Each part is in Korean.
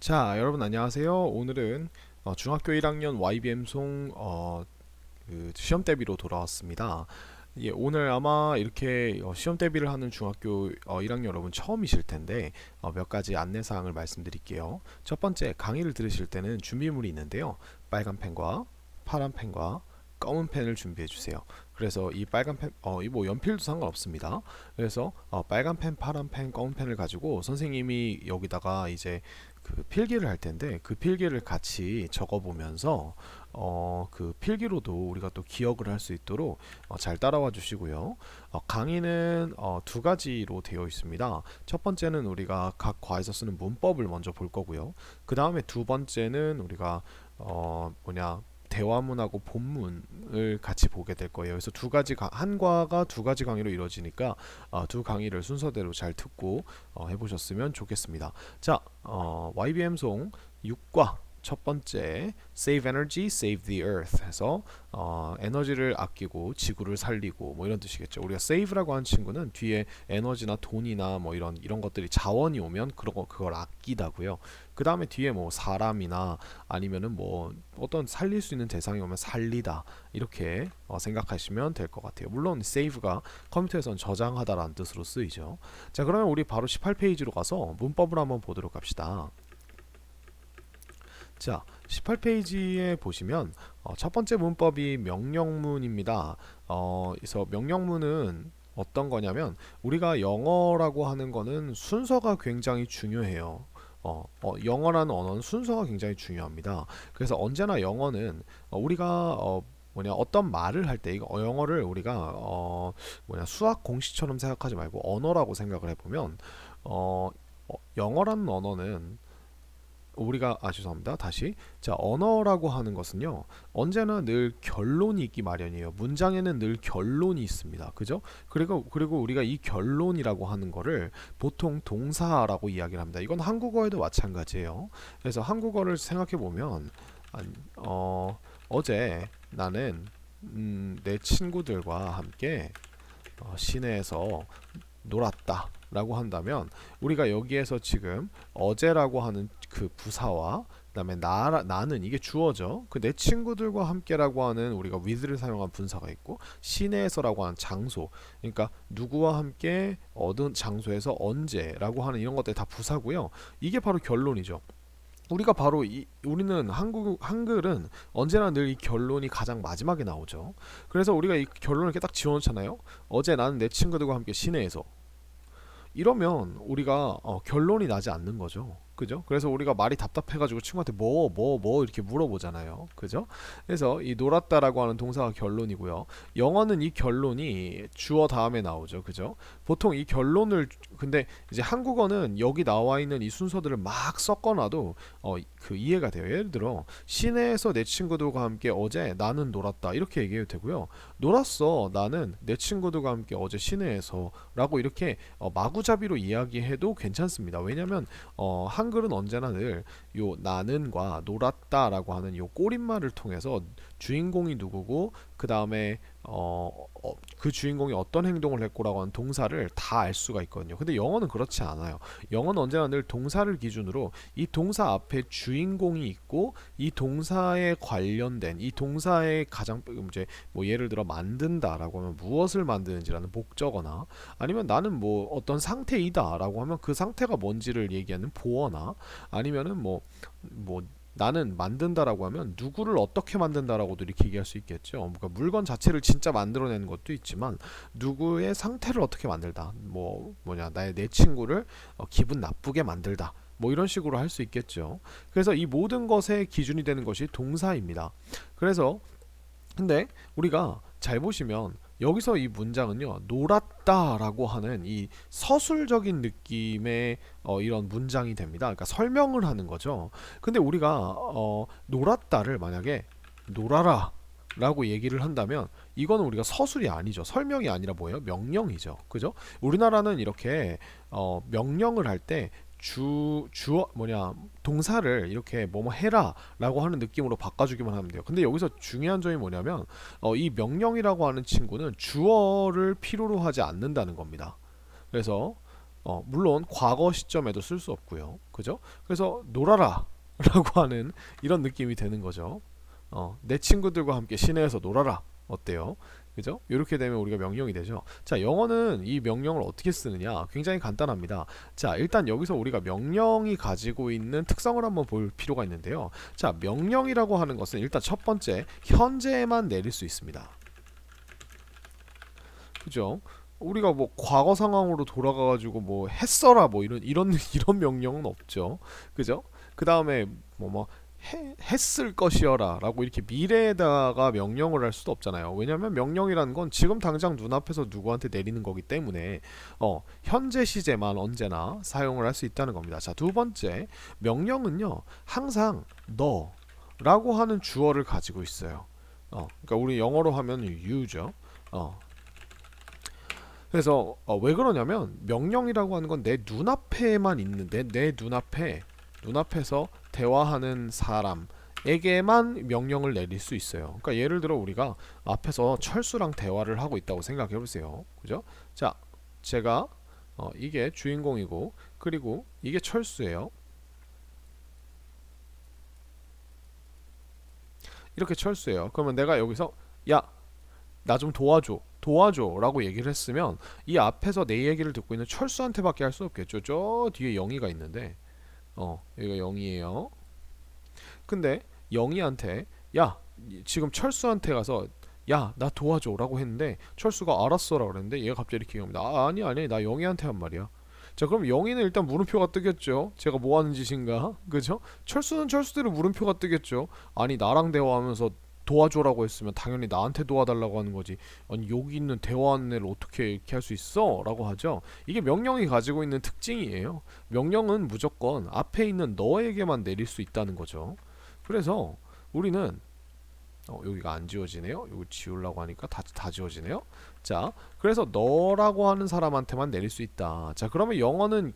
자, 여러분 안녕하세요. 오늘은 중학교 1학년 YBM 송 시험 대비로 돌아왔습니다. 예, 오늘 아마 이렇게 시험 대비를 하는 중학교 1학년 여러분 처음이실 텐데 몇 가지 안내 사항을 말씀드릴게요. 첫 번째, 강의를 들으실 때는 준비물이 있는데요. 빨간 펜과 파란 펜과 검은 펜을 준비해 주세요. 그래서 이 빨간 펜, 이 뭐 연필도 상관없습니다. 그래서 빨간 펜, 파란 펜, 검은 펜을 가지고 선생님이 여기다가 이제 그 필기를 할 텐데 그 필기를 같이 적어보면서 그 필기로도 우리가 또 기억을 할 수 있도록 잘 따라와 주시고요. 강의는 두 가지로 되어 있습니다. 첫 번째는 우리가 각 과에서 쓰는 문법을 먼저 볼 거고요. 그 다음에 두 번째는 우리가 대화문하고 본문을 같이 보게 될 거예요. 그래서 한 과가 두 가지 강의로 이루어지니까 두 강의를 순서대로 잘 듣고 해보셨으면 좋겠습니다. 자, YBM 송 6과 첫 번째 Save Energy, Save the Earth 해서 에너지를 아끼고 지구를 살리고 뭐 이런 뜻이겠죠. 우리가 save라고 하는 친구는 뒤에 에너지나 돈이나 뭐 이런 것들이 자원이 오면 그걸 아끼다고요. 그 다음에 뒤에 뭐 사람이나 아니면은 뭐 어떤 살릴 수 있는 대상이 오면 살리다 이렇게 생각하시면 될 것 같아요. 물론 save가 컴퓨터에서는 저장하다라는 뜻으로 쓰이죠. 자, 그러면 우리 바로 18페이지로 가서 문법을 한번 보도록 합시다. 자, 18페이지에 보시면 첫 번째 문법이 명령문입니다. 그래서 명령문은 어떤 거냐면 우리가 영어라고 하는 거는 순서가 굉장히 중요해요. 영어라는 언어는 순서가 굉장히 중요합니다. 그래서 언제나 영어는 우리가 어떤 말을 할 때 이거 영어를 우리가 수학 공식처럼 생각하지 말고 언어라고 생각을 해보면 영어라는 언어는 우리가 죄송합니다. 다시. 자, 언어라고 하는 것은요. 언제나 늘 결론이 있기 마련이에요. 문장에는 늘 결론이 있습니다. 그죠? 그리고 우리가 이 결론이라고 하는 거를 보통 동사라고 이야기를 합니다. 이건 한국어에도 마찬가지예요. 그래서 한국어를 생각해 보면 어제 나는 내 친구들과 함께 시내에서 놀았다 라고 한다면 우리가 여기에서 지금 어제라고 하는 그 부사와 그다음에 나는 이게 주어죠. 그 내 친구들과 함께라고 하는 우리가 with를 사용한 분사가 있고 시내에서라고 하는 장소. 그러니까 누구와 함께 어떤 장소에서 언제라고 하는 이런 것들이 다 부사고요. 이게 바로 결론이죠. 우리가 바로 우리는 한글은 언제나 늘 이 결론이 가장 마지막에 나오죠. 그래서 우리가 이 결론을 이렇게 딱 지어놓잖아요. 어제 나는 내 친구들과 함께 시내에서 이러면 우리가 결론이 나지 않는 거죠. 그죠? 그래서 우리가 말이 답답해가지고 친구한테 뭐 이렇게 물어보잖아요. 그죠? 그래서 이 놀았다라고 하는 동사가 결론이고요. 영어는 이 결론이 주어 다음에 나오죠. 그죠? 보통 이 결론을 근데 이제 한국어는 여기 나와 있는 이 순서들을 막 섞어놔도 그 이해가 돼요. 예를 들어 시내에서 내 친구들과 함께 어제 나는 놀았다 이렇게 얘기해도 되고요. 놀았어 나는 내 친구들과 함께 어제 시내에서 라고 이렇게 마구잡이로 이야기해도 괜찮습니다. 왜냐면 한글은 언제나 늘 요 나는과 놀았다라고 하는 요 꼬릿말을 통해서 주인공이 누구고 그 다음에 그 주인공이 어떤 행동을 했고라고 하는 동사를 다 알 수가 있거든요. 근데 영어는 그렇지 않아요. 영어는 언제나 늘 동사를 기준으로 이 동사 앞에 주인공이 있고 이 동사에 관련된 이 동사의 가장 이제 뭐 예를 들어 만든다라고 하면 무엇을 만드는지라는 목적어나 아니면 나는 뭐 어떤 상태이다라고 하면 그 상태가 뭔지를 얘기하는 보어나 아니면은 뭐 나는 만든다라고 하면 누구를 어떻게 만든다라고도 이렇게 얘기할 수 있겠죠. 그러니까 물건 자체를 진짜 만들어내는 것도 있지만 누구의 상태를 어떻게 만들다. 내 친구를 기분 나쁘게 만들다. 뭐 이런 식으로 할 수 있겠죠. 그래서 이 모든 것의 기준이 되는 것이 동사입니다. 그래서 근데 우리가 잘 보시면 여기서 이 문장은요 놀았다라고 하는 이 서술적인 느낌의 이런 문장이 됩니다. 그러니까 설명을 하는 거죠. 근데 우리가 놀았다를 만약에 놀아라 라고 얘기를 한다면 이거는 우리가 서술이 아니죠. 설명이 아니라 뭐예요? 명령이죠. 그죠? 우리나라는 이렇게 명령을 할 때 주어 동사를 이렇게 뭐뭐 해라 라고 하는 느낌으로 바꿔주기만 하면 돼요. 근데 여기서 중요한 점이 뭐냐면 이 명령이라고 하는 친구는 주어를 필요로 하지 않는다는 겁니다. 그래서 물론 과거 시점에도 쓸 수 없고요. 그죠? 그래서 놀아라 라고 하는 이런 느낌이 되는 거죠. 내 친구들과 함께 시내에서 놀아라. 어때요? 그죠? 이렇게 되면 우리가 명령이 되죠. 자, 영어는 이 명령을 어떻게 쓰느냐? 굉장히 간단합니다. 자, 일단 여기서 우리가 명령이 가지고 있는 특성을 한번 볼 필요가 있는데요. 자, 명령이라고 하는 것은 일단 첫 번째, 현재에만 내릴 수 있습니다. 그죠? 우리가 뭐 과거 상황으로 돌아가가지고 뭐 했어라 뭐 이런 명령은 없죠. 그죠? 그 다음에 했을 것이여라 라고 이렇게 미래에다가 명령을 할 수도 없잖아요. 왜냐면 명령이라는 건 지금 당장 눈앞에서 누구한테 내리는 거기 때문에 현재 시제만 언제나 사용을 할 수 있다는 겁니다. 자, 두 번째, 명령은요 항상 너 라고 하는 주어를 가지고 있어요. 그러니까 우리 영어로 하면 you죠. 그래서 왜 그러냐면 명령이라고 하는 건 내 눈앞에만 있는데 내 눈앞에서 대화하는 사람에게만 명령을 내릴 수 있어요. 그러니까 예를 들어 우리가 앞에서 철수랑 대화를 하고 있다고 생각해 보세요. 그죠? 자, 제가 이게 주인공이고 그리고 이게 철수예요. 이렇게 철수예요. 그러면 내가 여기서 야, 나 좀 도와줘 라고 얘기를 했으면 이 앞에서 내 얘기를 듣고 있는 철수한테밖에 할 수 없겠죠. 저 뒤에 영희가 있는데 여기가 영희예요. 근데 영희한테 야, 지금 철수한테 가서 야, 나 도와줘 라고 했는데 철수가 알았어 라고 그랬는데 얘가 갑자기 이렇게 얘기합니다. 아니 나 영희한테 한 말이야. 자, 그럼 영희는 일단 물음표가 뜨겠죠. 제가 뭐 하는 짓인가? 그죠? 철수는 철수대로 물음표가 뜨겠죠. 아니, 나랑 대화하면서 도와줘라고 했으면 당연히 나한테 도와달라고 하는 거지. 아니, 여기 있는 대화하는 애를 어떻게 이렇게 할 수 있어? 라고 하죠. 이게 명령이 가지고 있는 특징이에요. 명령은 무조건 앞에 있는 너에게만 내릴 수 있다는 거죠. 그래서 우리는 여기가 안 지워지네요. 이거 지우려고 하니까 다 지워지네요. 자, 그래서 너라고 하는 사람한테만 내릴 수 있다. 자, 그러면 영어는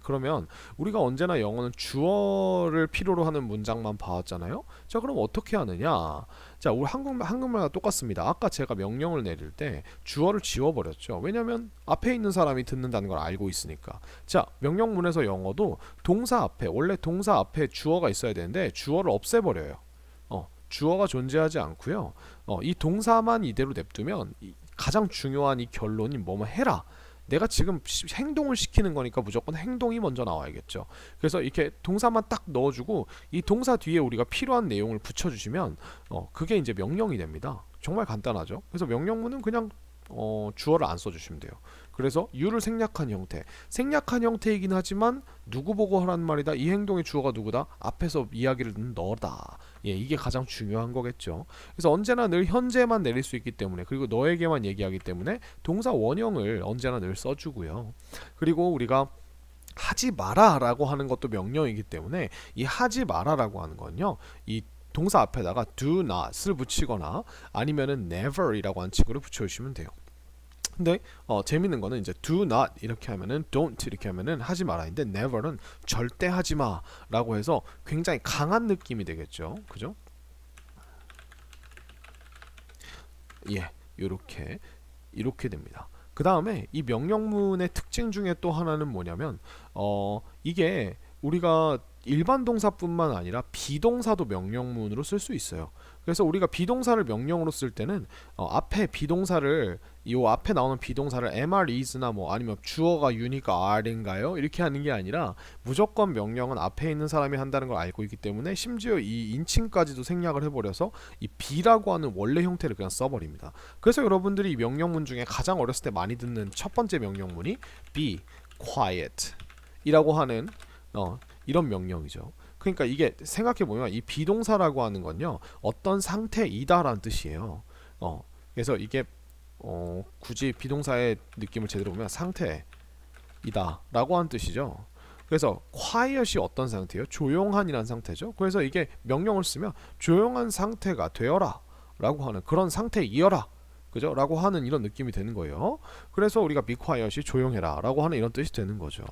우리가 언제나 영어는 주어를 필요로 하는 문장만 봐왔잖아요. 자, 그럼 어떻게 하느냐? 자, 우리 한국말과 똑같습니다. 아까 제가 명령을 내릴 때 주어를 지워버렸죠. 왜냐면 앞에 있는 사람이 듣는다는 걸 알고 있으니까. 자, 명령문에서 영어도 원래 동사 앞에 주어가 있어야 되는데 주어를 없애버려요. 주어가 존재하지 않고요. 이 동사만 이대로 냅두면 가장 중요한 이 결론이 뭐뭐 해라. 내가 지금 행동을 시키는 거니까 무조건 행동이 먼저 나와야겠죠. 그래서 이렇게 동사만 딱 넣어주고 이 동사 뒤에 우리가 필요한 내용을 붙여주시면 그게 이제 명령이 됩니다. 정말 간단하죠. 그래서 명령문은 그냥 주어를 안 써주시면 돼요. 그래서 you를 생략한 형태이긴 하지만 누구 보고 하라는 말이다. 이 행동의 주어가 누구다? 앞에서 이야기를 듣는 너다. 예, 이게 가장 중요한 거겠죠. 그래서 언제나 늘 현재만 내릴 수 있기 때문에, 그리고 너에게만 얘기하기 때문에 동사 원형을 언제나 늘 써주고요. 그리고 우리가 하지 마라 라고 하는 것도 명령이기 때문에 이 하지 마라 라고 하는 건요, 이 동사 앞에다가 do not을 붙이거나 아니면은 never 이라고 하는 친구를 붙여주시면 돼요. 근데 재밌는 거는 이제 do not 이렇게 하면은 don't 이렇게 하면은 하지 마라인데 never는 절대 하지 마라고 해서 굉장히 강한 느낌이 되겠죠. 그죠? 예, 이렇게 됩니다. 그 다음에 이 명령문의 특징 중에 또 하나는 뭐냐면 이게 우리가 일반 동사뿐만 아니라 비동사도 명령문으로 쓸 수 있어요. 그래서 우리가 비동사를 명령으로 쓸 때는 앞에 나오는 비동사를 am, is나 뭐 아니면 주어가 you니까 are인가요? 이렇게 하는 게 아니라 무조건 명령은 앞에 있는 사람이 한다는 걸 알고 있기 때문에 심지어 이 인칭까지도 생략을 해버려서 이 be라고 하는 원래 형태를 그냥 써버립니다. 그래서 여러분들이 이 명령문 중에 가장 어렸을 때 많이 듣는 첫 번째 명령문이 be quiet 이라고 하는 이런 명령이죠. 그러니까 이게 생각해보면 이 비동사라고 하는 건요, 어떤 상태이다 라는 뜻이에요. 그래서 이게 굳이 비동사의 느낌을 제대로 보면 상태이다 라고 하는 뜻이죠. 그래서 quiet이 어떤 상태예요? 조용한이라는 상태죠. 그래서 이게 명령을 쓰면 조용한 상태가 되어라 라고 하는 그런 상태이어라, 그죠? 라고 하는 이런 느낌이 되는 거예요. 그래서 우리가 be quiet이 조용해라 라고 하는 이런 뜻이 되는 거죠.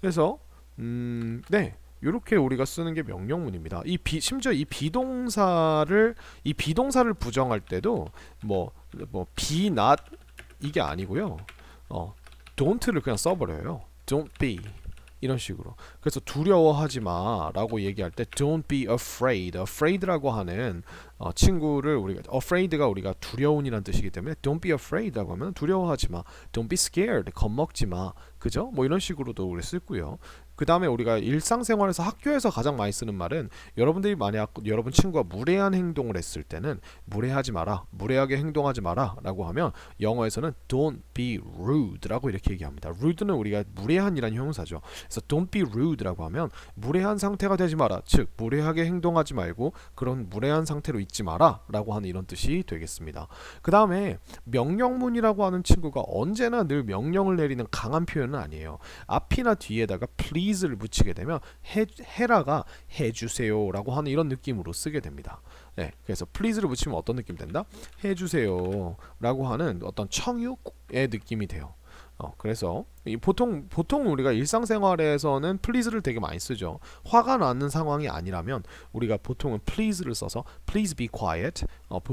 그래서 네, 이렇게 우리가 쓰는 게 명령문입니다. 심지어 이 비동사를 부정할 때도 be not 이게 아니고요. don't를 그냥 써버려요. don't be 이런 식으로. 그래서 두려워하지 마라고 얘기할 때 don't be afraid. afraid라고 하는 친구를 우리가 afraid가 우리가 두려운이란 뜻이기 때문에 don't be afraid라고 하면 두려워하지 마. don't be scared. 겁먹지 마. 그죠? 뭐 이런 식으로도 우리 쓰고요. 그 다음에 우리가 일상생활에서 학교에서 가장 많이 쓰는 말은 여러분들이 만약 여러분 친구가 무례한 행동을 했을 때는 무례하지 마라, 무례하게 행동하지 마라 라고 하면 영어에서는 don't be rude 라고 이렇게 얘기합니다. rude는 우리가 무례한이란 형용사죠. 그래서 don't be rude 라고 하면 무례한 상태가 되지 마라, 즉 무례하게 행동하지 말고 그런 무례한 상태로 있지 마라 라고 하는 이런 뜻이 되겠습니다. 그 다음에 명령문이라고 하는 친구가 언제나 늘 명령을 내리는 강한 표현은 아니에요. 앞이나 뒤에다가 please를 붙이게 되면 해라가 해주세요 라고 하는 이런 느낌으로 쓰게 됩니다. 네, 그래서 please를 붙이면 어떤 느낌 된다? 해주세요 라고 하는 어떤 청유의 느낌이 돼요. 그래서 보통 우리가 일상생활에서는 please를 되게 많이 쓰죠. 화가 나는 상황이 아니라면 우리가 보통은 please를 써서 please be quiet,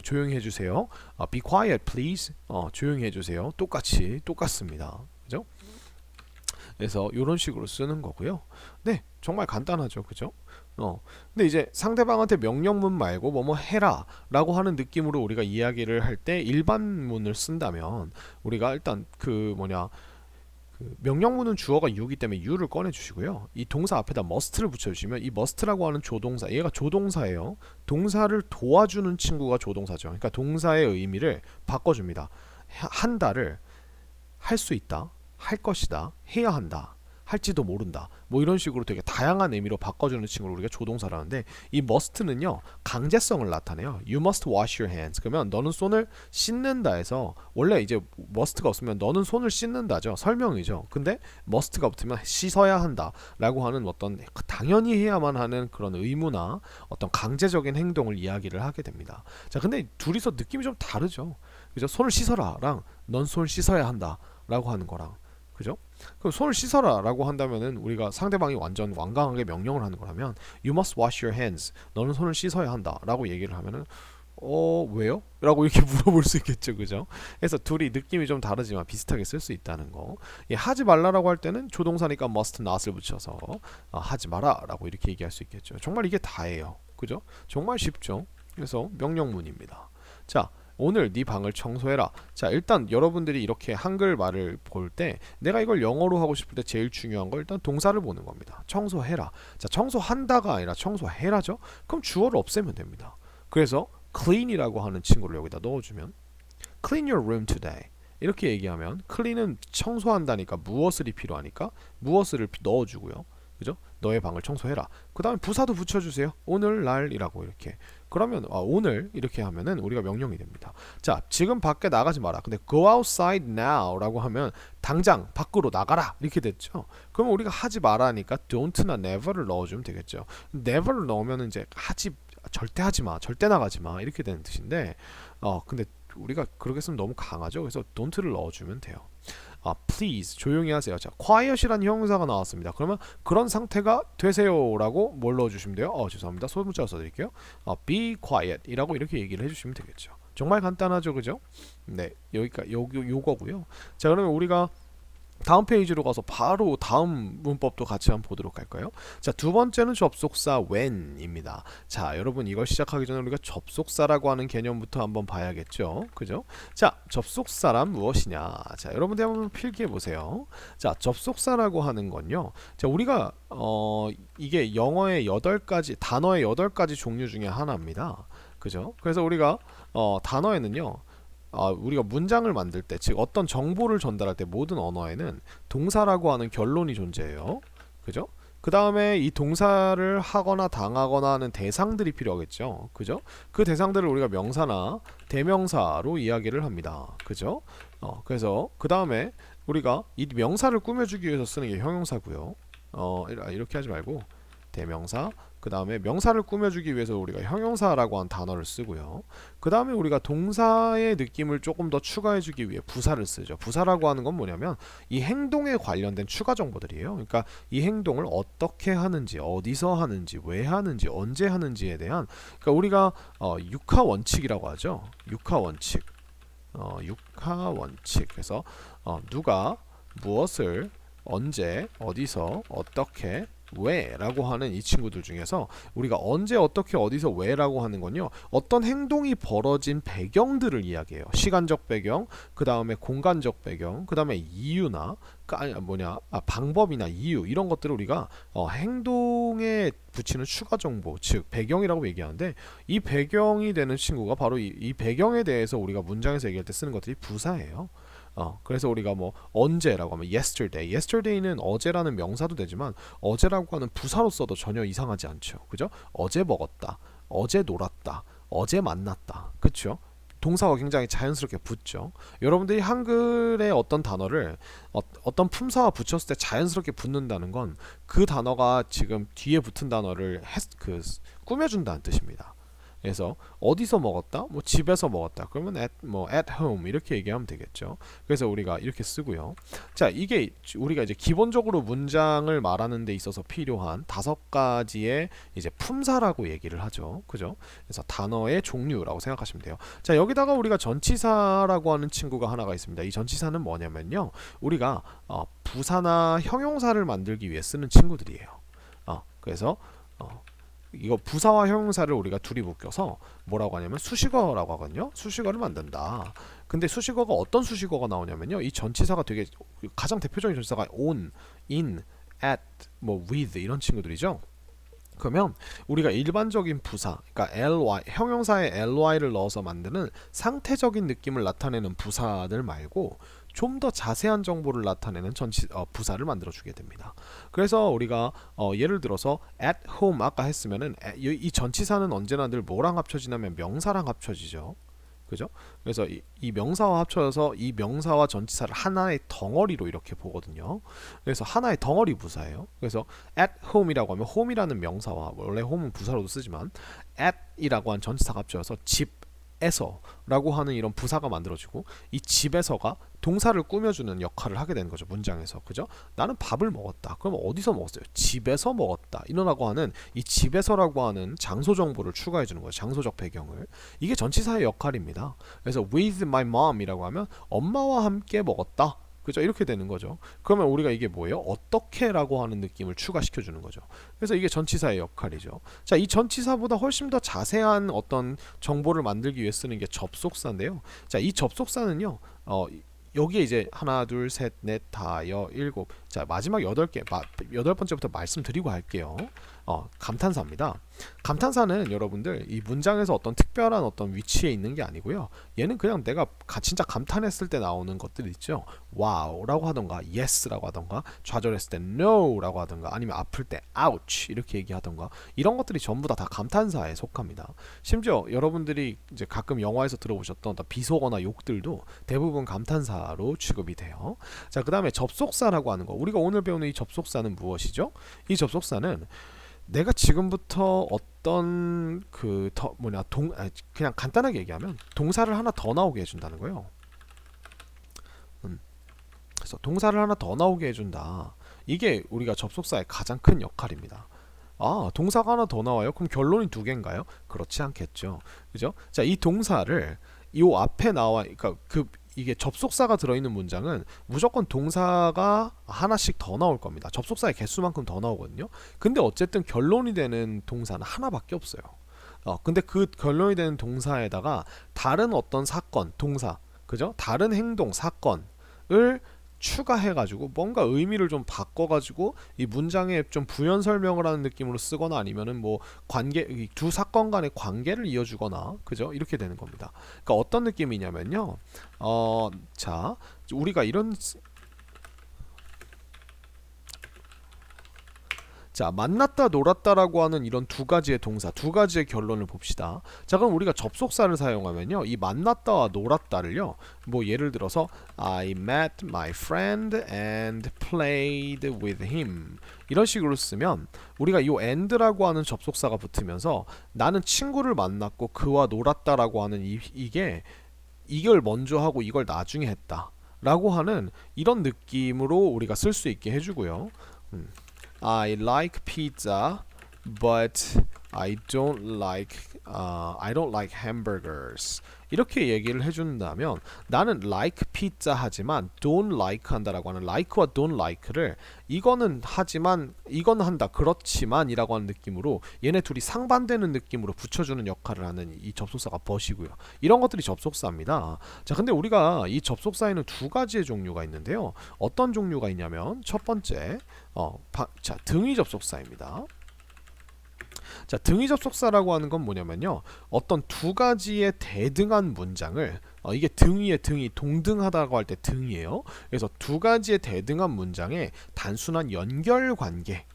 조용히 해주세요. be quiet please, 조용히 해주세요. 똑같습니다. 그죠? 그래서 이런 식으로 쓰는 거고요. 네, 정말 간단하죠, 그죠? 근데 이제 상대방한테 명령문 말고 뭐뭐 해라 라고 하는 느낌으로 우리가 이야기를 할 때 일반문을 쓴다면 우리가 일단 그 명령문은 주어가 you이기 때문에 you를 꺼내 주시고요. 이 동사 앞에다 must를 붙여주시면 이 must라고 하는 조동사, 얘가 조동사예요. 동사를 도와주는 친구가 조동사죠. 그러니까 동사의 의미를 바꿔줍니다. 한다를 할 수 있다, 할 것이다, 해야 한다, 할지도 모른다, 뭐 이런 식으로 되게 다양한 의미로 바꿔주는 친구를 우리가 조동사라는데, 이 must는요 강제성을 나타내요. You must wash your hands. 그러면 너는 손을 씻는다 해서, 원래 이제 must가 없으면 너는 손을 씻는다죠, 설명이죠. 근데 must가 붙으면 씻어야 한다 라고 하는 어떤 당연히 해야만 하는 그런 의무나 어떤 강제적인 행동을 이야기를 하게 됩니다. 자, 근데 둘이서 느낌이 좀 다르죠. 그죠? 손을 씻어라랑 넌 손을 씻어야 한다 라고 하는 거랑, 그죠? 그럼 손을 씻어라 라고 한다면은 우리가 상대방이 완전 완강하게 명령을 하는 거라면 You must wash your hands, 너는 손을 씻어야 한다 라고 얘기를 하면은 왜요? 라고 이렇게 물어볼 수 있겠죠, 그죠? 그래서 둘이 느낌이 좀 다르지만 비슷하게 쓸 수 있다는 거. 하지 말라라고 할 때는 조동사니까 must not을 붙여서 하지 마라 라고 이렇게 얘기할 수 있겠죠. 정말 이게 다예요, 그죠? 정말 쉽죠? 그래서 명령문입니다. 자, 오늘 네 방을 청소해라. 자, 일단 여러분들이 이렇게 한글말을 볼 때 내가 이걸 영어로 하고 싶을 때 제일 중요한 건 일단 동사를 보는 겁니다. 청소해라. 자, 청소한다가 아니라 청소해라죠. 그럼 주어를 없애면 됩니다. 그래서 clean이라고 하는 친구를 여기다 넣어주면 clean your room today 이렇게 얘기하면 clean은 청소한다니까 무엇을이 필요하니까 무엇을 넣어주고요, 그죠? 너의 방을 청소해라. 그 다음에 부사도 붙여주세요. 오늘날이라고 이렇게. 그러면 오늘 이렇게 하면은 우리가 명령이 됩니다. 자, 지금 밖에 나가지 마라. 근데 go outside now 라고 하면 당장 밖으로 나가라 이렇게 됐죠. 그러면 우리가 하지 마라니까 don't나 never를 넣어주면 되겠죠. never를 넣으면 이제 절대 하지 마, 절대 나가지 마 이렇게 되는 뜻인데, 근데 우리가 그렇게 쓰면 너무 강하죠. 그래서 don't를 넣어주면 돼요. please 조용히 하세요. 자, quiet이라는 형용사가 나왔습니다. 그러면 그런 상태가 되세요라고 뭘 넣어주시면 돼요? 죄송합니다. 소문자 써드릴게요. be quiet 이라고 이렇게 얘기를 해주시면 되겠죠. 정말 간단하죠, 그죠? 네, 여기까지 요거고요. 자, 그러면 우리가 다음 페이지로 가서 바로 다음 문법도 같이 한번 보도록 할까요? 자, 두 번째는 접속사 when입니다. 자, 여러분 이걸 시작하기 전에 우리가 접속사라고 하는 개념부터 한번 봐야겠죠, 그죠? 자, 접속사란 무엇이냐? 자, 여러분들 한번 필기해 보세요. 자, 접속사라고 하는 건요, 자, 우리가 이게 영어의 8가지 단어의 8가지 종류 중에 하나입니다, 그죠? 그래서 우리가 단어에는요, 우리가 문장을 만들 때, 즉 어떤 정보를 전달할 때 모든 언어에는 동사라고 하는 결론이 존재해요, 그죠? 그 다음에 이 동사를 하거나 당하거나 하는 대상들이 필요하겠죠, 그죠? 그 대상들을 우리가 명사나 대명사로 이야기를 합니다, 그죠? 그래서 그 다음에 우리가 이 명사를 꾸며주기 위해서 쓰는 게 형용사고요. 이렇게 하지 말고 대명사, 그 다음에 명사를 꾸며주기 위해서 우리가 형용사라고 하는 단어를 쓰고요. 그 다음에 우리가 동사의 느낌을 조금 더 추가해주기 위해 부사를 쓰죠. 부사라고 하는 건 뭐냐면 이 행동에 관련된 추가 정보들이에요. 그러니까 이 행동을 어떻게 하는지, 어디서 하는지, 왜 하는지, 언제 하는지에 대한, 그러니까 우리가 육하 원칙이라고 하죠. 육하 원칙. 육하 원칙. 그래서 누가 무엇을 언제, 어디서, 어떻게, 왜 라고 하는 이 친구들 중에서 우리가 언제, 어떻게, 어디서, 왜 라고 하는 건요, 어떤 행동이 벌어진 배경들을 이야기해요. 시간적 배경, 그 다음에 공간적 배경, 그 다음에 이유나 방법이나 이유, 이런 것들을 우리가 행동에 붙이는 추가 정보, 즉 배경이라고 얘기하는데, 이 배경이 되는 친구가 바로 이 배경에 대해서 우리가 문장에서 얘기할 때 쓰는 것들이 부사예요. 그래서 우리가 뭐 언제라고 하면 yesterday는 어제라는 명사도 되지만 어제라고 하는 부사로 써도 전혀 이상하지 않죠. 그죠? 어제 먹었다, 어제 놀았다, 어제 만났다. 그쵸? 동사가 굉장히 자연스럽게 붙죠. 여러분들이 한글의 어떤 단어를 어떤 품사와 붙였을 때 자연스럽게 붙는다는 건 그 단어가 지금 뒤에 붙은 단어를 꾸며준다는 뜻입니다. 그래서 어디서 먹었다? 뭐 집에서 먹었다. 그러면 at home 이렇게 얘기하면 되겠죠. 그래서 우리가 이렇게 쓰고요. 자, 이게 우리가 이제 기본적으로 문장을 말하는 데 있어서 필요한 5가지의 이제 품사라고 얘기를 하죠. 그죠? 그래서 단어의 종류라고 생각하시면 돼요. 자, 여기다가 우리가 전치사라고 하는 친구가 하나가 있습니다. 이 전치사는 뭐냐면요, 우리가 부사나 형용사를 만들기 위해 쓰는 친구들이에요. 그래서 이거 부사와 형용사를 우리가 둘이 묶여서 뭐라고 하냐면 수식어라고 하거든요. 수식어를 만든다. 근데 수식어가 어떤 수식어가 나오냐면요, 이 전치사가 되게 가장 대표적인 전치사가 on, in, at, 뭐 with 이런 친구들이죠. 그러면 우리가 일반적인 부사, 그러니까 ly, 형용사에 ly를 넣어서 만드는 상태적인 느낌을 나타내는 부사들 말고 좀 더 자세한 정보를 나타내는 부사를 만들어 주게 됩니다. 그래서 우리가 예를 들어서 at home 아까 했으면은 이 전치사는 언제나 늘 뭐랑 합쳐지냐면 명사랑 합쳐지죠. 그죠? 그래서 이 명사와 합쳐서 이 명사와 전치사를 하나의 덩어리로 이렇게 보거든요. 그래서 하나의 덩어리 부사예요. 그래서 at home이라고 하면 home이라는 명사와, 원래 home은 부사로도 쓰지만 at이라고 한 전치사가 합쳐져서 집에서 라고 하는 이런 부사가 만들어지고, 이 집에서가 동사를 꾸며주는 역할을 하게 되는 거죠, 문장에서. 그죠? 나는 밥을 먹었다. 그럼 어디서 먹었어요? 집에서 먹었다. 이러라고 하는 이 집에서라고 하는 장소 정보를 추가해 주는 거예요. 장소적 배경을. 이게 전치사의 역할입니다. 그래서 with my mom 이라고 하면 엄마와 함께 먹었다. 그죠? 이렇게 되는 거죠. 그러면 우리가 이게 뭐예요? 어떻게 라고 하는 느낌을 추가시켜 주는 거죠. 그래서 이게 전치사의 역할이죠. 자, 이 전치사보다 훨씬 더 자세한 어떤 정보를 만들기 위해 쓰는 게 접속사인데요. 자, 이 접속사는요, 여기에 이제 하나, 둘, 셋, 넷, 다, 여, 일곱. 자, 마지막 8개, 8번째부터 말씀드리고 할게요. 감탄사입니다. 감탄사는 여러분들 이 문장에서 어떤 특별한 어떤 위치에 있는 게 아니고요. 얘는 그냥 내가 진짜 감탄했을 때 나오는 것들 있죠. 와우라고 하던가, yes라고 하던가, 좌절했을 때 no라고 하던가, 아니면 아플 때 ouch 이렇게 얘기하던가, 이런 것들이 전부 다 감탄사에 속합니다. 심지어 여러분들이 이제 가끔 영화에서 들어보셨던 비속어나 욕들도 대부분 감탄사로 취급이 돼요. 자, 그 다음에 접속사라고 하는 거. 우리가 오늘 배우는 이 접속사는 무엇이죠? 이 접속사는 내가 지금부터 어떤 그냥 간단하게 얘기하면 동사를 하나 더 나오게 해준다는 거예요. 그래서 동사를 하나 더 나오게 해준다. 이게 우리가 접속사의 가장 큰 역할입니다. 동사가 하나 더 나와요? 그럼 결론이 2개인가요? 그렇지 않겠죠. 그죠? 자, 이 동사를 이 앞에 나와, 그러니까 이게 접속사가 들어있는 문장은 무조건 동사가 하나씩 더 나올 겁니다. 접속사의 개수만큼 더 나오거든요. 근데 어쨌든 결론이 되는 동사는 하나밖에 없어요. 근데 그 결론이 되는 동사에다가 다른 어떤 사건, 동사, 그죠? 다른 행동, 사건을 추가해가지고 뭔가 의미를 좀 바꿔가지고 이 문장에 좀 부연 설명을 하는 느낌으로 쓰거나, 아니면은 뭐 두 사건 간의 관계를 이어주거나, 그죠? 이렇게 되는 겁니다. 그러니까 어떤 느낌이냐면요. 자, 우리가 자, 만났다, 놀았다라고 하는 이런 2가지의 동사, 2가지의 결론을 봅시다. 자, 그럼 우리가 접속사를 사용하면요, 이 만났다와 놀았다를요, 뭐 예를 들어서 I met my friend and played with him 이런 식으로 쓰면, 우리가 이 and라고 하는 접속사가 붙으면서 나는 친구를 만났고 그와 놀았다라고 하는 이걸 먼저 하고 이걸 나중에 했다 라고 하는 이런 느낌으로 우리가 쓸 수 있게 해주고요. I like pizza, but I don't like hamburgers. 이렇게 얘기를 해준다면 나는 like pizza 하지만 don't like 한다라고 하는 like와 don't like를 이거는 하지만 이건 한다 그렇지만 이라고 하는 느낌으로 얘네 둘이 상반되는 느낌으로 붙여주는 역할을 하는 이 접속사가 but이고요. 이런 것들이 접속사입니다. 자, 근데 우리가 이 접속사에는 두 가지의 종류가 있는데요. 어떤 종류가 있냐면 첫 번째 자, 등위 접속사입니다. 자, 등위 접속사라고 하는 건 뭐냐면요, 어떤 두 가지의 대등한 문장을 이게 등위의 등이 동등하다고 할 때 등이에요. 그래서 두 가지의 대등한 문장의 단순한 연결 관계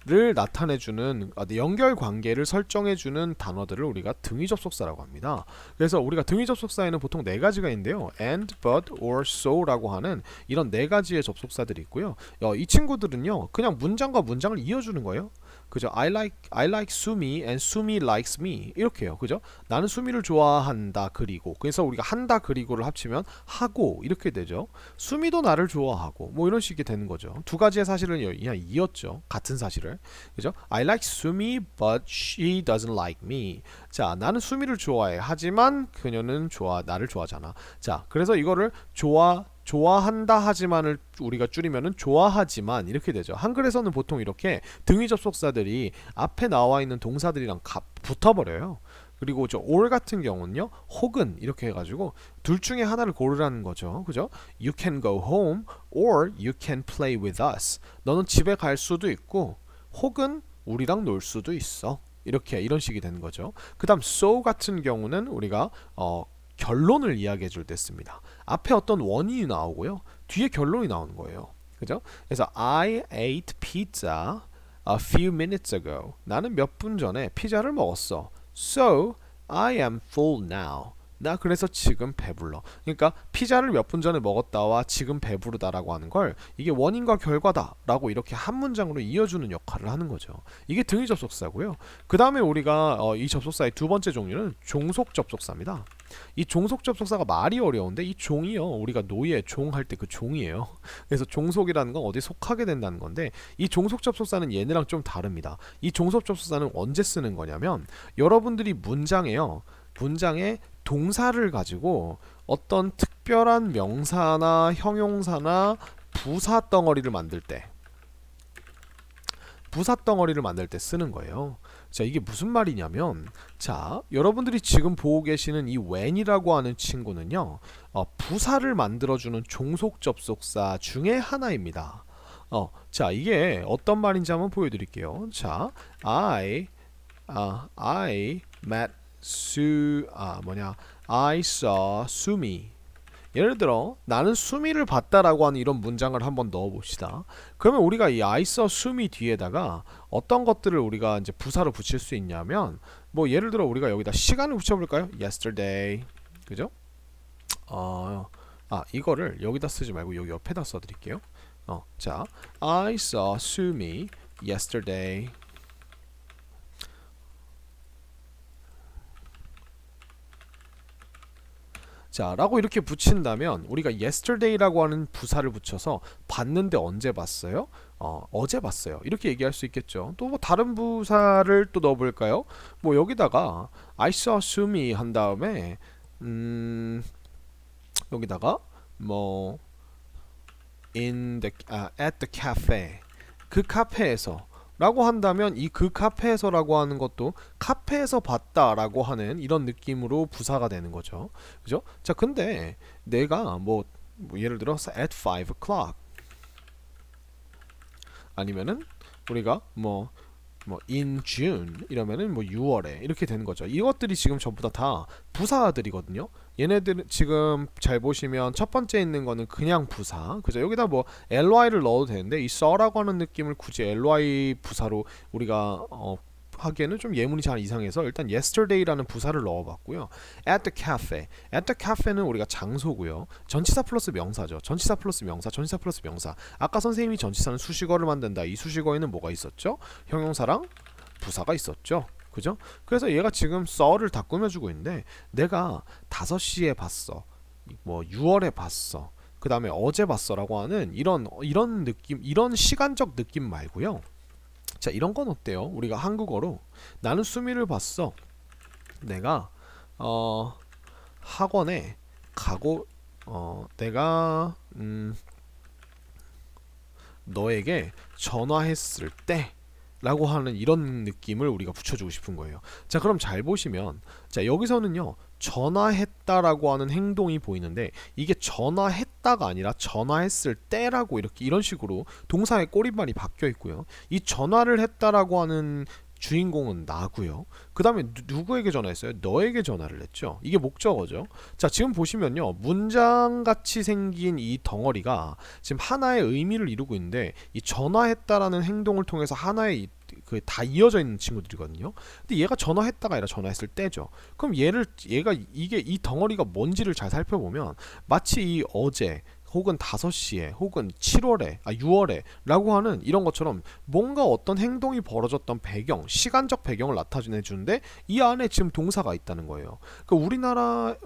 를 나타내주는 연결 관계를 설정해주는 단어들을 우리가 등위 접속사라고 합니다. 그래서 우리가 등위 접속사에는 보통 네 가지가 있는데요. and, but, or, so라고 하는 이런 네 가지의 접속사들이 있고요. 이 친구들은요, 그냥 문장과 문장을 이어주는 거예요. 그죠? I like Sumi and Sumi likes me 이렇게요. 그죠? 나는 수미를 좋아한다 그리고 그래서 우리가 한다 그리고를 합치면 하고 이렇게 되죠. 수미도 나를 좋아하고 뭐 이런 식이 되는 거죠. 두 가지의 사실을 그냥 이었죠. 같은 사실을. 그죠? I like Sumi but she doesn't like me. 자, 나는 수미를 좋아해. 하지만 그녀는 나를 좋아하잖아. 자, 그래서 이거를 좋아한다 하지만을 우리가 줄이면은 좋아하지만 이렇게 되죠. 한글에서는 보통 이렇게 등위 접속사들이 앞에 나와 있는 동사들이랑 붙어버려요. 그리고 저 or 같은 경우는요, 혹은 이렇게 해가지고 둘 중에 하나를 고르라는 거죠. 그죠? You can go home or you can play with us. 너는 집에 갈 수도 있고 혹은 우리랑 놀 수도 있어. 이런 식이 되는 거죠. 그 다음 so 같은 경우는 우리가 결론을 이야기해 줄 때 씁니다. 앞에 어떤 원인이 나오고요, 뒤에 결론이 나오는 거예요. 그죠? 그래서 I ate pizza a few minutes ago. 나는 몇 분 전에 피자를 먹었어. So I am full now. 나 그래서 지금 배불러. 그러니까 피자를 몇 분 전에 먹었다와 지금 배부르다라고 하는 걸 이게 원인과 결과다라고 이렇게 한 문장으로 이어주는 역할을 하는 거죠. 이게 등위 접속사고요. 그 다음에 우리가 이 접속사의 두 번째 종류는 종속 접속사입니다. 이 종속 접속사가 말이 어려운데 이 종이요, 우리가 노예 종 할 때 그 종이에요. 그래서 종속이라는 건 어디 속하게 된다는 건데 이 종속 접속사는 얘네랑 좀 다릅니다. 이 종속 접속사는 언제 쓰는 거냐면 여러분들이 문장에 동사를 가지고 어떤 특별한 명사나 형용사나 부사 덩어리를 만들 때 쓰는 거예요. 자, 이게 무슨 말이냐면, 자, 여러분들이 지금 보고 계시는 이 when이라고 하는 친구는요, 부사를 만들어주는 종속 접속사 중에 하나입니다. 자, 이게 어떤 말인지 한번 보여드릴게요. 자, I met I saw Sumi. 예를 들어 나는 수미를 봤다라고 하는 이런 문장을 한번 넣어봅시다. 그러면 우리가 이 I saw Sumi 뒤에다가 어떤 것들을 우리가 이제 부사로 붙일 수 있냐면, 뭐 예를 들어 우리가 여기다 시간을 붙여볼까요? Yesterday, 그죠? 이거를 여기다 쓰지 말고 여기 옆에다 써드릴게요. 자, I saw Sumi yesterday. 자, 라고 이렇게 붙인다면 우리가 yesterday라고 하는 부사를 붙여서 봤는데 언제 봤어요? 어제 봤어요. 이렇게 얘기할 수 있겠죠. 또 뭐 다른 부사를 또 넣어볼까요? 뭐 여기다가 I saw Sumi 한 다음에 여기다가 뭐 at the cafe, 그 카페에서 라고 한다면 이 그 카페에서라고 하는 것도 카페에서 봤다라고 하는 이런 느낌으로 부사가 되는 거죠. 그죠? 자, 근데 내가 뭐 예를 들어서 at 5 o'clock 아니면은 우리가 뭐 in June 이러면은 뭐 6월에 이렇게 되는 거죠. 이것들이 지금 전부 다 부사들이거든요. 얘네들은 지금 잘 보시면 첫 번째 있는 거는 그냥 부사, 그죠? 여기다 뭐 ly를 넣어도 되는데 이 saw라고 하는 느낌을 굳이 ly 부사로 우리가 하기에는 좀 예문이 잘 이상해서 일단 yesterday라는 부사를 넣어봤고요. at the cafe는 우리가 장소고요. 전치사 플러스 명사죠. 전치사 플러스 명사, 전치사 플러스 명사. 아까 선생님이 전치사는 수식어를 만든다. 이 수식어에는 뭐가 있었죠? 형용사랑 부사가 있었죠. 그죠? 그래서 얘가 지금 saw를 다 꾸며주고 있는데 내가 5시에 봤어, 뭐 6월에 봤어, 그 다음에 어제 봤어 라고 하는 이런 느낌, 이런 시간적 느낌 말고요. 자, 이런 건 어때요? 우리가 한국어로 나는 수미를 봤어. 내가 학원에 가고 내가 너에게 전화했을 때 라고 하는 이런 느낌을 우리가 붙여주고 싶은 거예요. 자, 그럼 잘 보시면, 자, 여기서는요 전화했다라고 하는 행동이 보이는데 이게 전화했다가 아니라 전화했을 때라고 이렇게 이런 식으로 동사의 꼬리말이 바뀌어 있고요. 이 전화를 했다라고 하는 주인공은 나고요. 그 다음에 누구에게 전화했어요? 너에게 전화를 했죠. 이게 목적어죠. 자, 지금 보시면요 문장같이 생긴 이 덩어리가 지금 하나의 의미를 이루고 있는데 이 전화했다라는 행동을 통해서 하나의 다 이어져 있는 친구들이거든요. 근데 얘가 전화했다가 아니라 전화했을 때죠. 그럼 얘가 이게 이 덩어리가 뭔지를 잘 살펴보면 마치 이 어제 혹은 5시에 혹은 7월에 6월에 라고 하는 이런 것처럼 뭔가 어떤 행동이 벌어졌던 배경, 시간적 배경을 나타내 주는데 이 안에 지금 동사가 있다는 거예요. 그러니까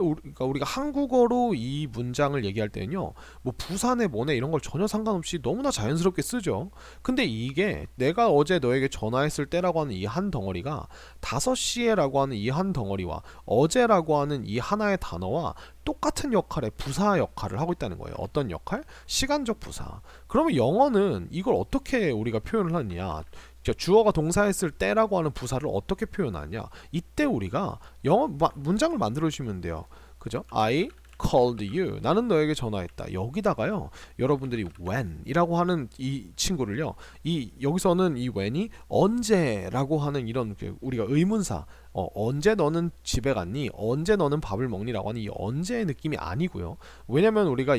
우리가 한국어로 이 문장을 얘기할 때는요 뭐 부사네 뭐네 이런 걸 전혀 상관없이 너무나 자연스럽게 쓰죠. 근데 이게 내가 어제 너에게 전화했을 때라고 하는 이 한 덩어리가 5시에 라고 하는 이 한 덩어리와 어제라고 하는 이 하나의 단어와 똑같은 역할의 부사 역할을 하고 있다는 거예요. 어떤 역할? 시간적 부사. 그러면 영어는 이걸 어떻게 우리가 표현을 하느냐? 주어가 동사했을 때라고 하는 부사를 어떻게 표현하냐? 이때 우리가 영어 문장을 만들어 주시면 돼요. 그죠? I called you. 나는 너에게 전화했다. 여기다가요. 여러분들이 when 이라고 하는 이 친구를요. 여기서는 이 when이 언제라고 하는 이런 우리가 의문사 언제 너는 집에 갔니? 언제 너는 밥을 먹니?라고 하는 이 언제의 느낌이 아니고요. 왜냐면 우리가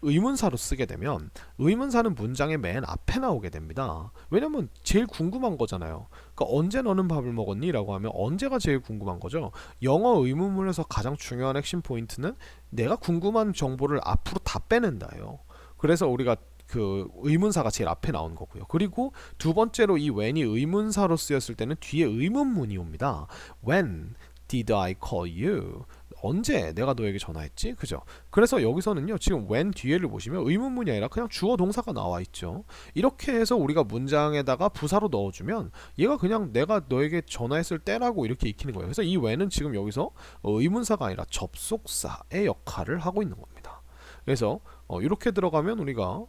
의문사로 쓰게 되면 의문사는 문장의 맨 앞에 나오게 됩니다. 왜냐면 제일 궁금한 거잖아요. 그러니까 언제 너는 밥을 먹었니? 라고 하면 언제가 제일 궁금한 거죠. 영어 의문문에서 가장 중요한 핵심 포인트는 내가 궁금한 정보를 앞으로 다 빼낸다예요. 그래서 우리가 그 의문사가 제일 앞에 나오는 거고요. 그리고 두 번째로 이 when이 의문사로 쓰였을 때는 뒤에 의문문이 옵니다. When did I call you? 언제 내가 너에게 전화했지? 그죠? 그래서 여기서는요 지금 when 뒤에를 보시면 의문문이 아니라 그냥 주어 동사가 나와 있죠. 이렇게 해서 우리가 문장에다가 부사로 넣어주면 얘가 그냥 내가 너에게 전화했을 때라고 이렇게 익히는 거예요. 그래서 이 when은 지금 여기서 의문사가 아니라 접속사의 역할을 하고 있는 겁니다. 그래서 이렇게 들어가면 우리가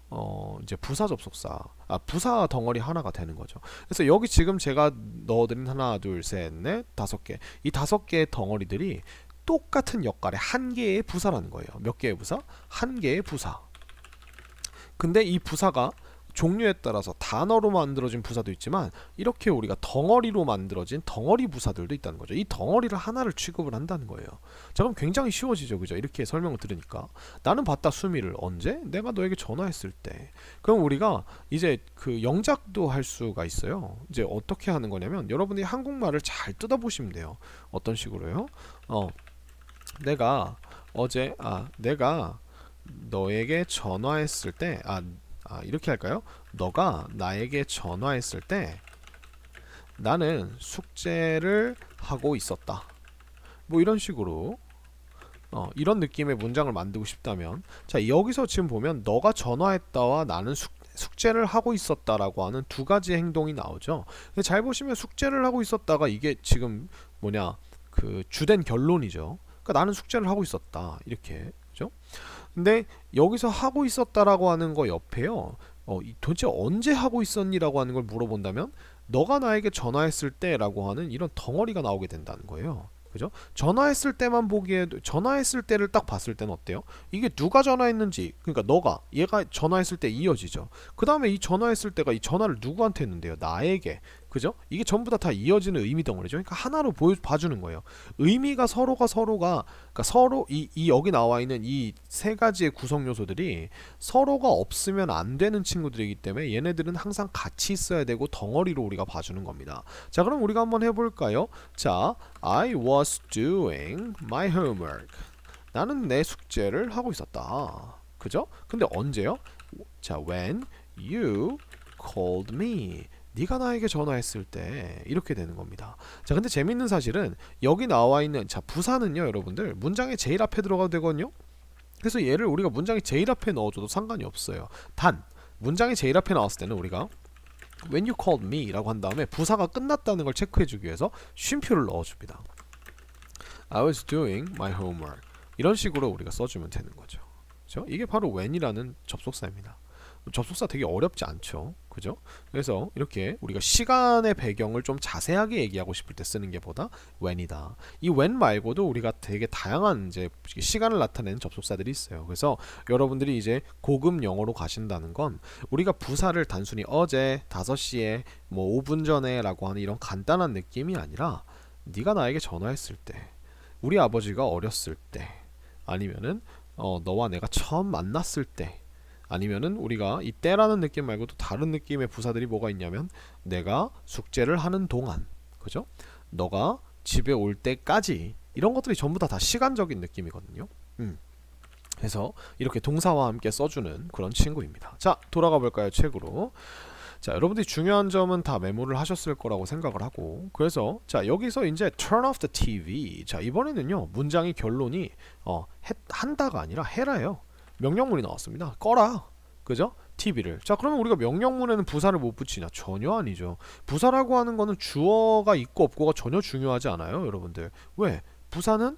이제 부사 접속사, 부사 덩어리 하나가 되는 거죠. 그래서 여기 지금 제가 넣어드린 하나, 둘, 셋, 넷, 5개, 이 5개의 덩어리들이 똑같은 역할의 한 개의 부사라는 거예요. 몇 개의 부사? 한 개의 부사. 근데 이 부사가 종류에 따라서 단어로 만들어진 부사도 있지만 이렇게 우리가 덩어리로 만들어진 덩어리 부사들도 있다는 거죠. 이 덩어리를 하나를 취급을 한다는 거예요. 자, 그럼 굉장히 쉬워지죠, 그죠? 이렇게 설명을 들으니까 나는 봤다 수미를 언제? 내가 너에게 전화했을 때. 그럼 우리가 이제 그 영작도 할 수가 있어요. 이제 어떻게 하는 거냐면 여러분이 한국말을 잘 뜯어보시면 돼요. 어떤 식으로요? 내가 너에게 전화했을 때 이렇게 할까요? 너가 나에게 전화했을 때 나는 숙제를 하고 있었다. 뭐 이런 식으로 이런 느낌의 문장을 만들고 싶다면 자, 여기서 지금 보면 너가 전화했다와 나는 숙제를 하고 있었다라고 하는 두 가지 행동이 나오죠. 근데 잘 보시면 숙제를 하고 있었다가 이게 지금 그 주된 결론이죠. 그러니까 나는 숙제를 하고 있었다. 이렇게. 그죠? 근데 여기서 하고 있었다라고 하는 거 옆에요. 도대체 언제 하고 있었니라고 하는 걸 물어본다면 너가 나에게 전화했을 때라고 하는 이런 덩어리가 나오게 된다는 거예요. 그죠? 전화했을 때만 보기에도 전화했을 때를 딱 봤을 때는 어때요? 이게 누가 전화했는지 그러니까 얘가 전화했을 때 이어지죠. 그 다음에 이 전화했을 때가 이 전화를 누구한테 했는데요? 나에게. 그죠? 이게 전부 다 이어지는 의미 덩어리죠. 그러니까 하나로 봐주는 거예요. 의미가 서로가 그러니까 서로 이 여기 나와 있는 이 세 가지의 구성 요소들이 서로가 없으면 안 되는 친구들이기 때문에 얘네들은 항상 같이 있어야 되고 덩어리로 우리가 봐주는 겁니다. 자, 그럼 우리가 한번 해볼까요? 자, I was doing my homework. 나는 내 숙제를 하고 있었다. 그죠? 근데 언제요? 자, when you called me. 네가 나에게 전화했을 때 이렇게 되는 겁니다. 자, 근데 재밌는 사실은 여기 나와 있는 부사는요, 여러분들 문장의 제일 앞에 들어가도 되거든요. 그래서 얘를 우리가 문장의 제일 앞에 넣어줘도 상관이 없어요. 단 문장의 제일 앞에 나왔을 때는 우리가 when you called me 라고 한 다음에 부사가 끝났다는 걸 체크해주기 위해서 쉼표를 넣어줍니다. I was doing my homework. 이런 식으로 우리가 써주면 되는 거죠. 그죠? 이게 바로 when이라는 접속사입니다. 접속사 되게 어렵지 않죠, 그죠? 그래서 이렇게 우리가 시간의 배경을 좀 자세하게 얘기하고 싶을 때 쓰는 게 보다 when이다. 이 when 말고도 우리가 되게 다양한 이제 시간을 나타내는 접속사들이 있어요. 그래서 여러분들이 이제 고급 영어로 가신다는 건 우리가 부사를 단순히 어제 5시에 뭐 5분 전에 라고 하는 이런 간단한 느낌이 아니라 네가 나에게 전화했을 때, 우리 아버지가 어렸을 때, 아니면은 너와 내가 처음 만났을 때, 아니면은 우리가 이 때라는 느낌 말고도 다른 느낌의 부사들이 뭐가 있냐면 내가 숙제를 하는 동안, 그죠? 너가 집에 올 때까지, 이런 것들이 전부 다 시간적인 느낌이거든요. 그래서 이렇게 동사와 함께 써주는 그런 친구입니다. 자, 돌아가 볼까요, 책으로. 자, 여러분들이 중요한 점은 다 메모를 하셨을 거라고 생각을 하고, 그래서 자, 여기서 이제 turn off the TV. 자, 이번에는요, 문장의 결론이 한다가 아니라 해라예요. 명령문이 나왔습니다. 꺼라, 그죠? TV를. 자, 그러면 우리가 명령문에는 부사를 못 붙이냐? 전혀 아니죠. 부사라고 하는 거는 주어가 있고 없고가 전혀 중요하지 않아요, 여러분들. 왜? 부사는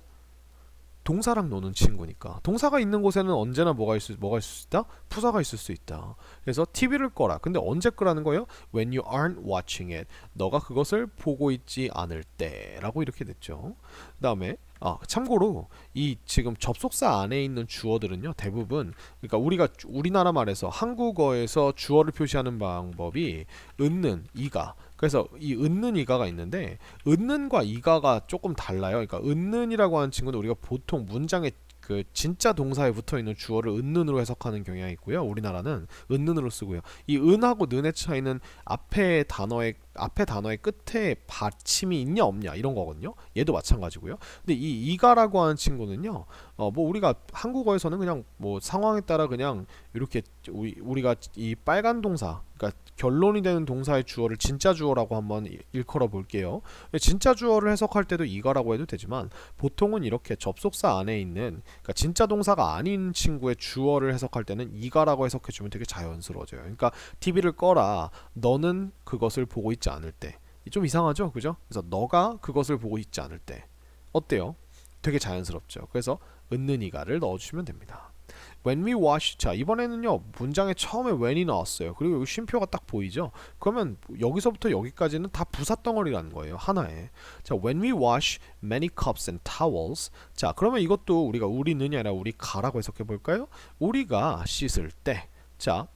동사랑 노는 친구니까. 동사가 있는 곳에는 언제나 뭐가 있을 수 있다? 부사가 있을 수 있다. 그래서 TV를 꺼라. 근데 언제 끄라는 거예요? When you aren't watching it. 너가 그것을 보고 있지 않을 때 라고 이렇게 됐죠. 그 다음에 참고로 이 지금 접속사 안에 있는 주어들은요, 대부분, 그러니까 우리가 우리나라 말에서 한국어에서 주어를 표시하는 방법이 은는, 이가. 그래서 이 은는, 이가가 있는데 은는과 이가가 조금 달라요. 그러니까 은는이라고 하는 친구는 우리가 보통 문장에 그 진짜 동사에 붙어있는 주어를 은는으로 해석하는 경향이 있고요. 우리나라는 은는으로 쓰고요. 이 은하고 는의 차이는 앞에 단어의 끝에 받침이 있냐 없냐 이런 거거든요. 얘도 마찬가지고요. 근데 이 이가라고 하는 친구는요, 뭐 우리가 한국어에서는 그냥 뭐 상황에 따라 그냥 이렇게 우리가 이 빨간 동사, 그러니까 결론이 되는 동사의 주어를 진짜 주어라고 한번 일컬어 볼게요. 진짜 주어를 해석할 때도 이가라고 해도 되지만 보통은 이렇게 접속사 안에 있는, 그러니까 진짜 동사가 아닌 친구의 주어를 해석할 때는 이가라고 해석해주면 되게 자연스러워져요. 그러니까 TV를 꺼라. 너는 그것을 보고 있지 않을 때. 좀 이상하죠, 그죠? 그래서 너가 그것을 보고 있지 않을 때. 어때요? 되게 자연스럽죠. 그래서 은는 이가를 넣어주시면 됩니다. When we wash. 자, 이번에는요, 문장에 처음에 when이 나왔어요. 그리고 여기 쉼표가 딱 보이죠? 그러면 여기서부터 여기까지는 다 부사 덩어리라는 거예요, 하나에. 자, when we wash many cups and towels. 자, 그러면 이것도 우리는이 아니라 우리가라고 해석해 볼까요? 우리가 씻을 때. 자,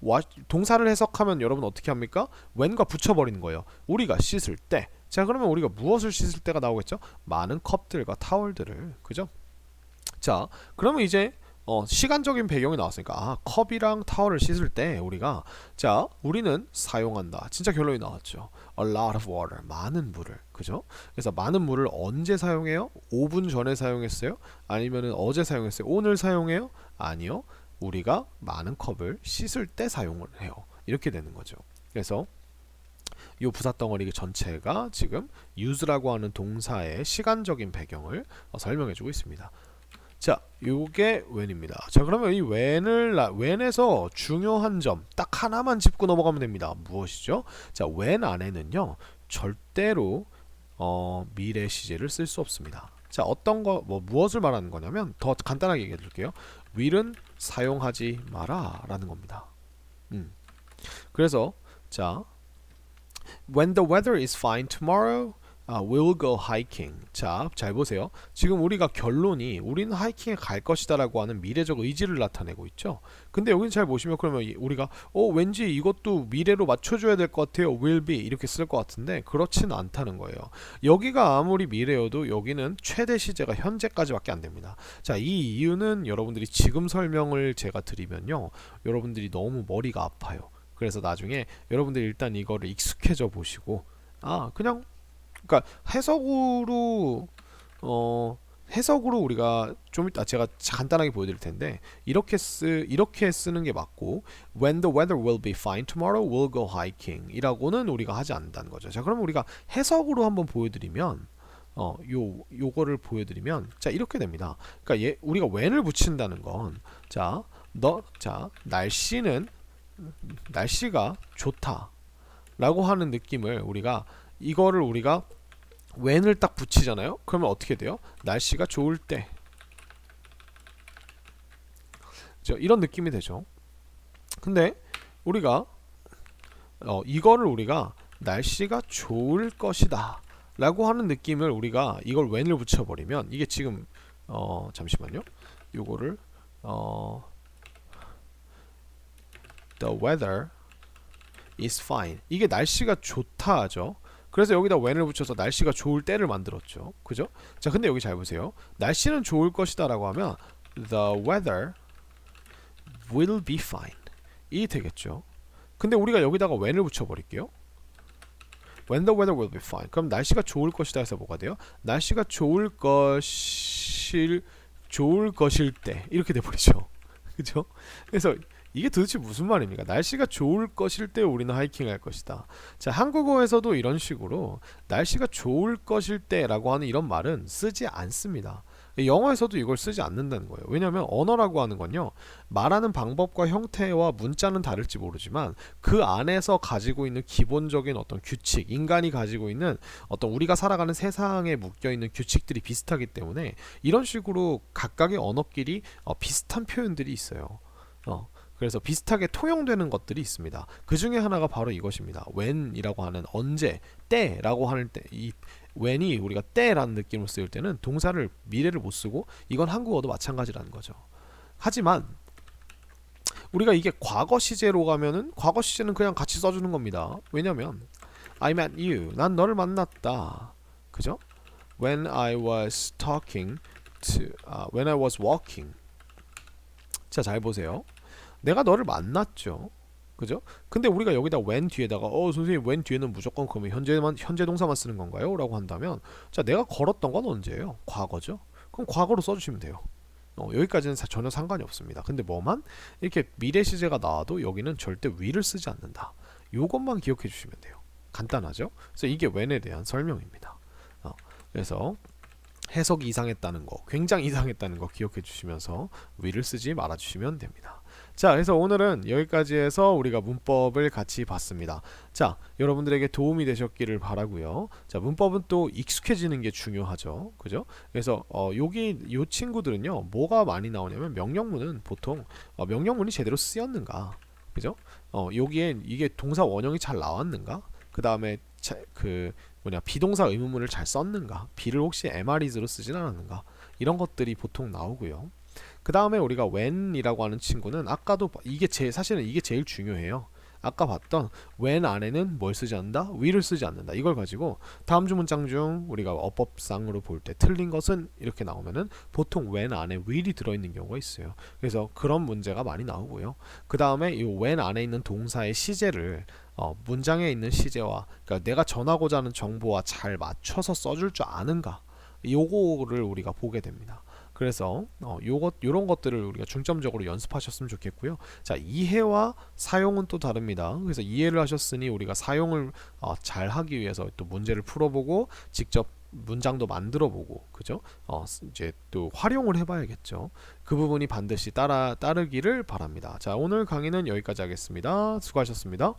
동사를 해석하면 여러분 어떻게 합니까? when과 붙여버리는 거예요. 우리가 씻을 때. 자, 그러면 우리가 무엇을 씻을 때가 나오겠죠? 많은 컵들과 타월들을. 그죠? 자, 그러면 이제 시간적인 배경이 나왔으니까 컵이랑 타월을 씻을 때 우리는 사용한다. 진짜 결론이 나왔죠. A lot of water. 많은 물을. 그죠? 그래서 많은 물을 언제 사용해요? 5분 전에 사용했어요? 아니면 어제 사용했어요? 오늘 사용해요? 아니요. 우리가 많은 컵을 씻을 때 사용을 해요. 이렇게 되는 거죠. 그래서 이 부사 덩어리 전체가 지금 use라고 하는 동사의 시간적인 배경을 설명해주고 있습니다. 자, 요게 when입니다. 자, 그러면 이 when에서 중요한 점 딱 하나만 짚고 넘어가면 됩니다. 무엇이죠? 자, when 안에는요, 절대로 미래 시제를 쓸 수 없습니다. 자, 무엇을 말하는 거냐면 더 간단하게 얘기해 드릴게요. will은 사용하지 마라 라는 겁니다. 그래서 자, when the weather is fine tomorrow, we'll go hiking. 자, 잘 보세요. 지금 우리가 결론이 우리는 하이킹에 갈 것이다 라고 하는 미래적 의지를 나타내고 있죠. 근데 여기는 잘 보시면 그러면 우리가 왠지 이것도 미래로 맞춰줘야 될 것 같아요. will be 이렇게 쓸 것 같은데 그렇지는 않다는 거예요. 여기가 아무리 미래여도 여기는 최대 시제가 현재까지밖에 안 됩니다. 자, 이 이유는 여러분들이 지금 설명을 제가 드리면요, 여러분들이 너무 머리가 아파요. 그래서 나중에 여러분들이 일단 이거를 익숙해져 보시고 그냥 그러니까 해석으로 우리가 좀 이따 제가 간단하게 보여드릴 텐데 이렇게 쓰는 게 맞고 when the weather will be fine tomorrow we'll go hiking 이라고는 우리가 하지 않는다는 거죠. 자, 그럼 우리가 해석으로 한번 보여드리면 요거를 보여드리면 자, 이렇게 됩니다. 그러니까 우리가 when을 붙인다는 건 날씨가 좋다. 라고 하는 느낌을 이거를 우리가 when을 딱 붙이잖아요. 그러면 어떻게 돼요? 날씨가 좋을 때, 그죠? 이런 느낌이 되죠. 근데 우리가 이거를 우리가 날씨가 좋을 것이다 라고 하는 느낌을 우리가 이걸 when을 붙여버리면 이게 지금 잠시만요. 요거를 the weather is fine, 이게 날씨가 좋다 하죠. 그래서 여기다 when을 붙여서 날씨가 좋을 때를 만들었죠. 그죠? 자, 근데 여기 잘 보세요. 날씨는 좋을 것이다 라고 하면 the weather will be fine 이 되겠죠. 근데 우리가 여기다가 when을 붙여버릴게요. when the weather will be fine, 그럼 날씨가 좋을 것이다 해서 뭐가 돼요? 날씨가 좋을 것일 때 이렇게 돼버리죠. 그죠? 그래서 이게 도대체 무슨 말입니까? 날씨가 좋을 것일 때 우리는 하이킹할 것이다. 자, 한국어에서도 이런 식으로 날씨가 좋을 것일 때라고 하는 이런 말은 쓰지 않습니다. 영어에서도 이걸 쓰지 않는다는 거예요. 왜냐하면 언어라고 하는 건요, 말하는 방법과 형태와 문자는 다를지 모르지만 그 안에서 가지고 있는 기본적인 어떤 규칙, 인간이 가지고 있는 어떤 우리가 살아가는 세상에 묶여있는 규칙들이 비슷하기 때문에 이런 식으로 각각의 언어끼리 비슷한 표현들이 있어요. 그래서 비슷하게 통용되는 것들이 있습니다. 그 중에 하나가 바로 이것입니다. when이라고 하는 언제, 때라고 하는 때, 이 when이 우리가 때라는 느낌을 쓰일 때는 동사를 미래를 못 쓰고, 이건 한국어도 마찬가지라는 거죠. 하지만 우리가 이게 과거 시제로 가면은 과거 시제는 그냥 같이 써주는 겁니다. 왜냐면 I met you, 난 너를 만났다. 그죠? When I was when I was walking. 자, 잘 보세요. 내가 너를 만났죠. 그죠? 근데 우리가 여기다 when 뒤에다가 선생님 when 뒤에는 무조건 그러면 현재 동사만 쓰는 건가요? 라고 한다면, 자, 내가 걸었던 건 언제예요? 과거죠. 그럼 과거로 써주시면 돼요. 여기까지는 전혀 상관이 없습니다. 근데 뭐만 이렇게 미래 시제가 나와도 여기는 절대 will을 쓰지 않는다. 요것만 기억해 주시면 돼요. 간단하죠? 그래서 이게 when에 대한 설명입니다. 그래서 해석이 이상했다는 거, 굉장히 이상했다는 거 기억해 주시면서 will을 쓰지 말아 주시면 됩니다. 자, 그래서 오늘은 여기까지 해서 우리가 문법을 같이 봤습니다. 자, 여러분들에게 도움이 되셨기를 바라고요. 자, 문법은 또 익숙해지는 게 중요하죠. 그죠? 그래서 요 친구들은요, 뭐가 많이 나오냐면 명령문은 보통 명령문이 제대로 쓰였는가, 그죠? 여기에 이게 동사 원형이 잘 나왔는가, 그 다음에 비동사 의문문을 잘 썼는가, be를 혹시 MR이즈로 쓰진 않았는가, 이런 것들이 보통 나오고요. 그 다음에 우리가 when이라고 하는 친구는 아까도 사실은 이게 제일 중요해요. 아까 봤던 when 안에는 뭘 쓰지 않는다? will을 쓰지 않는다. 이걸 가지고 다음 주 문장 중 우리가 어법상으로 볼 때 틀린 것은 이렇게 나오면은 보통 when 안에 will이 들어있는 경우가 있어요. 그래서 그런 문제가 많이 나오고요. 그 다음에 이 when 안에 있는 동사의 시제를 문장에 있는 시제와, 그러니까 내가 전하고자 하는 정보와 잘 맞춰서 써줄 줄 아는가, 요거를 우리가 보게 됩니다. 그래서 요런 것들을 우리가 중점적으로 연습하셨으면 좋겠고요. 자, 이해와 사용은 또 다릅니다. 그래서 이해를 하셨으니 우리가 사용을 잘 하기 위해서 또 문제를 풀어보고 직접 문장도 만들어보고, 그죠? 이제 또 활용을 해봐야겠죠. 그 부분이 반드시 따르기를 바랍니다. 자, 오늘 강의는 여기까지 하겠습니다. 수고하셨습니다.